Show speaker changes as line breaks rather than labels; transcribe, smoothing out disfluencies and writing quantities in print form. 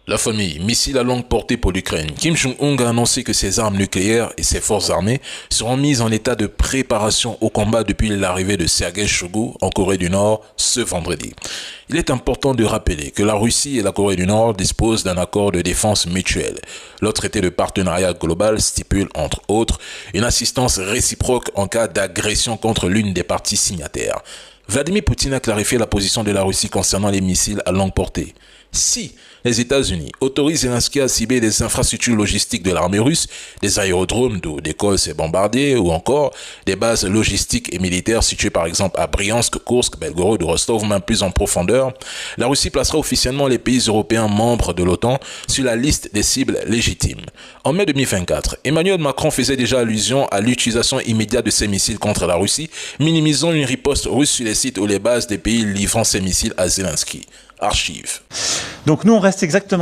La famille, missile à longue portée pour l'Ukraine. Kim Jong-un a annoncé que ses armes nucléaires et ses forces armées seront mises en état de préparation au combat depuis l'arrivée de Sergei Shoigu en Corée du Nord ce vendredi. Il est important de rappeler que la Russie et la Corée du Nord disposent d'un accord de défense mutuelle. Le traité de partenariat global stipule, entre autres, une assistance réciproque en cas d'agression contre l'une des parties signataires. Vladimir Poutine a clarifié la position de la Russie concernant les missiles à longue portée. Si les États-Unis autorisent Zelensky à cibler des infrastructures logistiques de l'armée russe, des aérodromes d'où décollent ces bombardiers ou encore des bases logistiques et militaires situées par exemple à Briansk, Kursk, Belgorod ou Rostov, même plus en profondeur, la Russie placera officiellement les pays européens membres de l'OTAN sur la liste des cibles légitimes. En mai 2024, Emmanuel Macron faisait déjà allusion à l'utilisation immédiate de ces missiles contre la Russie, minimisant une riposte russe sur les sites ou les bases des pays livrant ces missiles à Zelensky. Archive.
Donc nous, on reste exactement